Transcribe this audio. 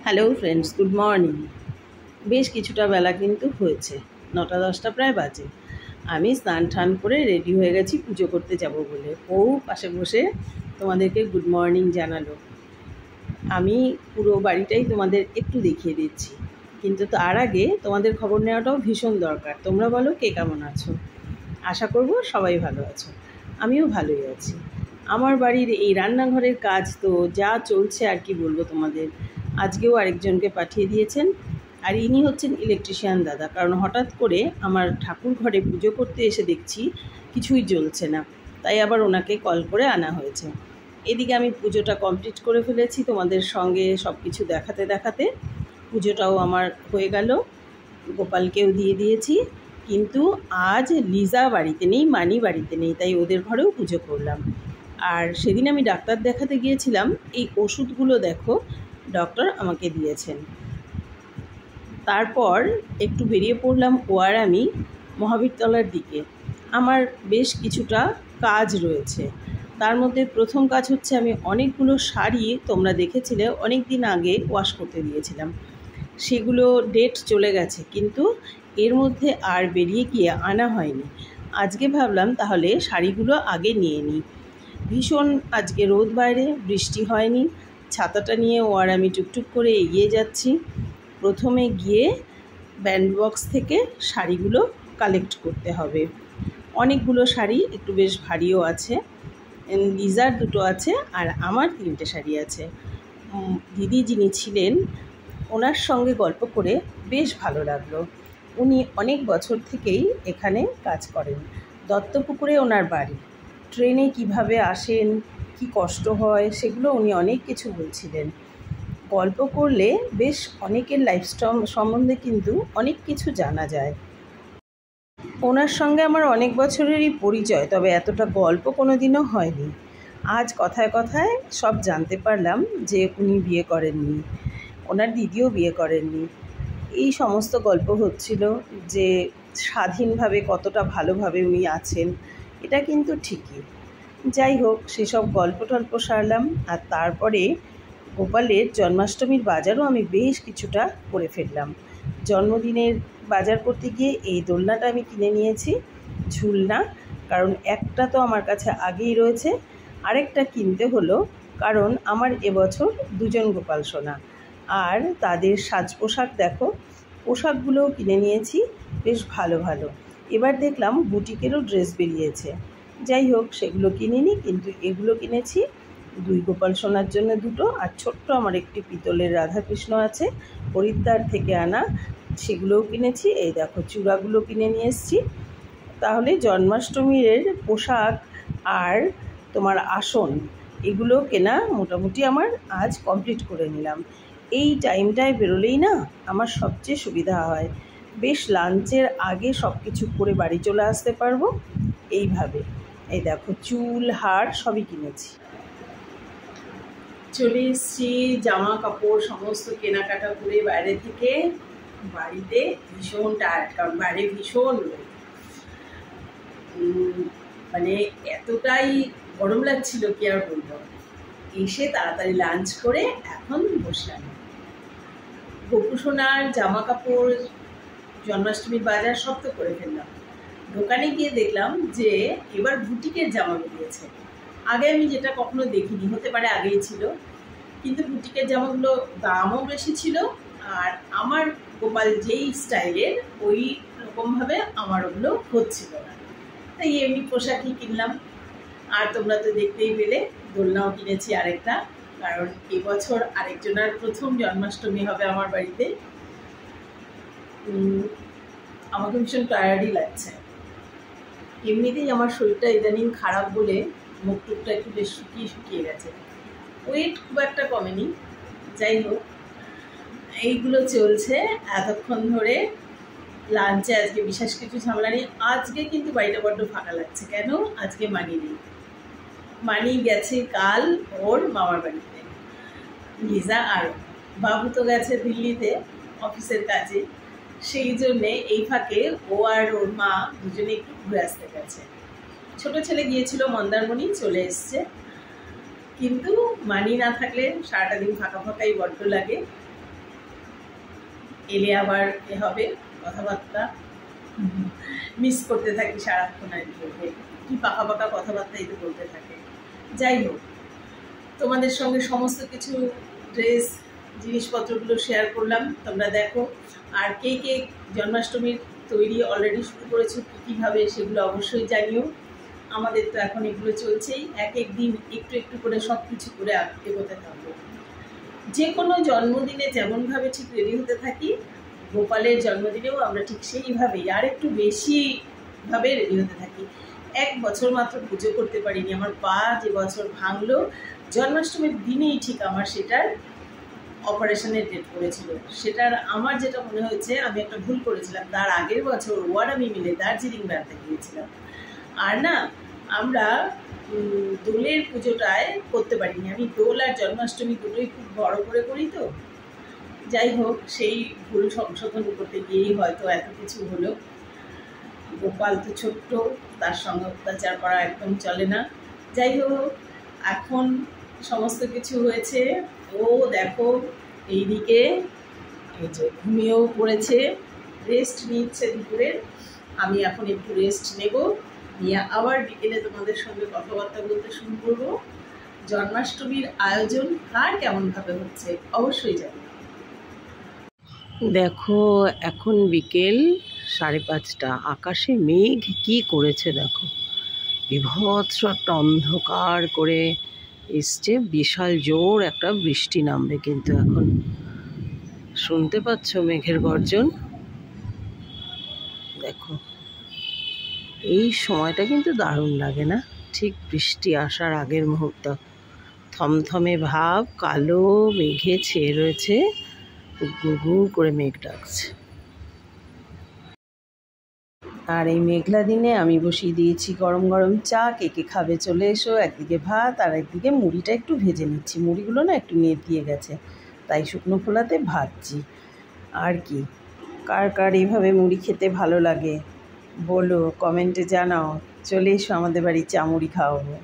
Hello friends, good morning. বেশ কিছুটা বেলা কিন্তু হয়েছে, 9টা-10টা প্রায় বাজে। আমি স্নান টান করে রেডি হয়ে গেছি পুজো করতে যাব বলে। ও পাশে বসে তোমাদেরকে গুড মর্নিং জানালো। আমি পুরো বাড়িটাই তোমাদের একটু দেখিয়ে দিচ্ছি, কিন্তু তার আগে তোমাদের খবর নেওয়াটাও ভীষণ দরকার। তোমরা বলো কে কেমন আছো? আশা করব সবাই ভালো আছো, আমিও ভালোই আছি। আমার বাড়ির এই রান্নাঘরের কাজ তো যা চলছে আর কি বলবো তোমাদের। আজকেও আরেকজনকে পাঠিয়ে দিয়েছেন, আর ইনি হচ্ছেন ইলেকট্রিশিয়ান দাদা। কারণ হঠাৎ করে আমার ঠাকুর ঘরে পুজো করতে এসে দেখছি কিছুই জ্বলছে না, তাই আবার ওনাকে কল করে আনা হয়েছে। এদিকে আমি পুজোটা কমপ্লিট করে ফেলেছি, তোমাদের সঙ্গে সব কিছু দেখাতে দেখাতে পুজোটাও আমার হয়ে গেল, গোপালকেও দিয়ে দিয়েছি। কিন্তু আজ লিজা বাড়িতে নেই, মানি বাড়িতে নেই, তাই ওদের ঘরেও পুজো করলাম। আর সেদিন আমি ডাক্তার দেখাতে গিয়েছিলাম, এই ওষুধগুলো দেখো ডক্টর আমাকে দিয়েছেন। তারপর একটু বেরিয়ে পড়লাম আমি মহাবীরতলার দিকে। আমার বেশ কিছুটা কাজ রয়েছে, তার মধ্যে প্রথম কাজ হচ্ছে আমি অনেকগুলো শাড়ি, তোমরা দেখেছিলে অনেক দিন আগে ওয়াশ করতে দিয়েছিলাম, সেগুলো ডেট চলে গেছে, কিন্তু এর মধ্যে আর বেরিয়ে গিয়ে আনা হয়নি। আজকে ভাবলাম তাহলে শাড়িগুলো আগে নিয়ে নিই। ভীষণ আজকে রোদ বাইরে, বৃষ্টি হয়নি, ছাতাটা নিয়ে আমি টুকটুক করে এগিয়ে যাচ্ছি। প্রথমে গিয়ে ব্যান্ডবক্স থেকে শাড়িগুলো কালেক্ট করতে হবে। অনেকগুলো শাড়ি, একটু বেশ ভারীও আছে। লিজার 2টো আছে আর আমার 3টে শাড়ি আছে। দিদি যিনি ছিলেন, ওনার সঙ্গে গল্প করে বেশ ভালো লাগলো। উনি অনেক বছর থেকেই এখানে কাজ করেন। দত্তপুকুরে ওনার বাড়ি। ট্রেনে কিভাবে আসেন, কি কষ্ট হয়, সেগুলো উনি অনেক কিছু বলছিলেন। গল্প করলে বেশ অনেকের লাইফস্টাইল সম্বন্ধে কিন্তু অনেক কিছু জানা যায়। ওনার সঙ্গে আমার অনেক বছরেরই পরিচয়, তবে এতটা গল্প কোনো দিনও হয়নি। আজ কথায় কথায় সব জানতে পারলাম যে উনি বিয়ে করেননি, ওনার দিদিও বিয়ে করেননি। এই সমস্ত গল্প হচ্ছিল যে স্বাধীনভাবে কতটা ভালোভাবে উনি আছেন, এটা কিন্তু ঠিকই। যাই হোক, সেসব গল্প টল্প সারলাম। আর তারপরে গোপালের জন্মাষ্টমীর বাজারও আমি বেশ কিছুটা করে ফেললাম। জন্মদিনের বাজার করতে গিয়ে এই দোলনাটা আমি কিনে নিয়েছি, ঝুলনা, কারণ একটা তো আমার কাছে আগেই রয়েছে, আরেকটা কিনতে হলো কারণ আমার এবছর 2জন গোপাল সোনা। আর তাদের সাজ পোশাক দেখো, পোশাকগুলোও কিনে নিয়েছি বেশ ভালো ভালো। এবার দেখলাম বুটিকেরও ড্রেস বেরিয়েছে। যাই হোক, সেগুলো কিনিনি, কিন্তু এগুলো কিনেছি। 2 গোপাল সোনার জন্য 2টো, আর ছোট্ট আমার একটি পিতলের রাধাকৃষ্ণ আছে হরিদ্বার থেকে আনা, সেগুলোও কিনেছি। এই দেখো, চূড়াগুলো কিনে নিয়ে এসেছি। তাহলে জন্মাষ্টমীর পোশাক আর তোমার আসন, এগুলো কেনা মোটামুটি আমার আজ কমপ্লিট করে নিলাম। এই টাইমটায় বেরোলেই না আমার সবচেয়ে সুবিধা হয়, বেশ লাঞ্চের আগে সব কিছু করে বাড়ি চলে আসতে পারবো এইভাবে। এই দেখো, চুল, হার সবই কিনেছি। চলে এসেছি, জামা কাপড় সমস্ত কেনাকাটা করে বাইরে থেকে বাড়িতে। ভীষণ টায়ার্ড, কারণ বাইরে ভীষণ রোদ, মানে এতটাই গরম লাগছিল কি আর বলবো। এসে তাড়াতাড়ি লাঞ্চ করে এখন বসলাম। গোপুসোনার জামা কাপড়, জন্মাষ্টমীর বাজার সব তো করে ফেললাম। দোকানে গিয়ে দেখলাম যে এবার বুটিকের জামা বেরিয়েছে। আগে আমি যেটা কখনো দেখিনি, হতে পারে আগেই ছিল, কিন্তু বুটিকের জামাগুলো দামও বেশি ছিল, আর আমার গোপাল যেই স্টাইলের ওই রকমভাবে আমার ওগুলো হচ্ছিল না, তাই এমনি পোশাকই কিনলাম। আর তোমরা তো দেখতেই পেলে, দোলনাও কিনেছি আরেকটা, কারণ এবছর আরেকজনের প্রথম জন্মাষ্টমী হবে আমার বাড়িতে। আমাকে ভীষণ টায়ার্ডই লাগছে। এমনিতেই আমার শরীরটা ইদানিং খারাপ বলে মুখ টুকটা একটু বেশ শুকিয়ে গেছে, ওয়েট খুব একটা কমেনি। যাই হোক, এইগুলো চলছে এতক্ষণ ধরে। লাঞ্চে আজকে বিশেষ কিছু ঝামেলা নেই। আজকে কিন্তু বাড়িটা বড্ড ফাঁকা লাগছে। কেন? আজকে মানি নেই। মানি গেছে কাল ওর মামার বাড়িতে, লিজা আর বাবু তো গেছে দিল্লিতে অফিসের কাজে, সেই জন্যে এই ফাঁকে ও আর ওর মা দুজনে একটু ঘুরে আসতে গেছে। ছোট ছেলে গিয়েছিল মন্দারমণি, চলে এসছে। কিন্তু মানি না থাকলে সারাটা দিন ফাঁকা ফাঁকাই বড্ড লাগে। এলে আবার হবে কথাবার্তা, মিস করতে থাকি সারাক্ষণ আর কি পাকা পাকা কথাবার্তা এই তো বলতে থাকে। যাই হোক, তোমাদের সঙ্গে সমস্ত কিছু ড্রেস জিনিসপত্রগুলো শেয়ার করলাম, তোমরা দেখো। আর কে কে জন্মাষ্টমীর তৈরি অলরেডি শুরু করেছো কীভাবে, সেগুলো অবশ্যই জানিও। আমাদের তো এখন এগুলো চলছেই, এক এক দিন একটু একটু করে সব কিছু করে এগোতে থাকবো। যে কোনো জন্মদিনে যেমনভাবে ঠিক রেডি হতে থাকি, গোপালের জন্মদিনেও আমরা ঠিক সেইভাবেই আর একটু বেশিভাবে রেডি হতে থাকি। এক বছর মাত্র পুজো করতে পারিনি, আমার পা যে বছর ভাঙলো জন্মাষ্টমীর দিনেই ঠিক আমার সেটার অপারেশনের ডেট পড়েছিল। সেটার আমার যেটা মনে হয়েছে আমি একটা ভুল করেছিলাম, তার আগের বছর ওর আমি মিলে দার্জিলিং বেড়াতে গিয়েছিলাম। আর না, আমরা দোলের পুজোটায় করতে পারিনি। আমি দোল আর জন্মাষ্টমী দুটোই খুব বড় করে করি তো। যাই হোক, সেই ভুল সংশোধন করতে গিয়েই হয়তো এত কিছু হলো। গোপাল তো ছোট্ট, তার সঙ্গে অত্যাচার করা একদম চলে না। যাই হোক, এখন সমস্ত কিছু হয়েছে। ও দেখো এইদিকে এই যে ঘুমিয়েও পড়েছে, রেস্ট নিচ্ছে দুপুরের। আমি এখন একটু রেস্ট নেব, নিয়ে আবার বিকেলে তোমাদের সঙ্গে কথাবার্তা বলতে শুরু করবো। জন্মাষ্টমীর আয়োজন কার কেমনভাবে হচ্ছে অবশ্যই জানি। দেখো এখন বিকেল 5:30, আকাশে মেঘ কি করেছে দেখো, বিভৎস একটা অন্ধকার করে এসছে, বিশাল জোর একটা বৃষ্টি নামবে। কিন্তু এখন শুনতে পাচ্ছ মেঘের গর্জন? দেখো এই সময়টা কিন্তু দারুণ লাগে না? ঠিক বৃষ্টি আসার আগের মুহূর্ত, থমথমে ভাব, কালো মেঘে ছেয়ে রয়েছে, গুড় গুড় করে মেঘ ডাকছে। আর এই মেঘলা দিনে আমি বসিয়ে দিয়েছি গরম গরম চা। কে কে খাবে চলে এসো। একদিকে ভাত আর একদিকে মুড়িটা একটু ভেজে নিচ্ছি। মুড়িগুলো না একটু নেতিয়ে গেছে, তাই শুকনো খোলাতে ভাজছি। আর কি, কার কার এইভাবে মুড়ি খেতে ভালো লাগে বলো, কমেন্টে জানাও। চলে এসো আমাদের বাড়ি, চা মুড়ি খাওয়াবো।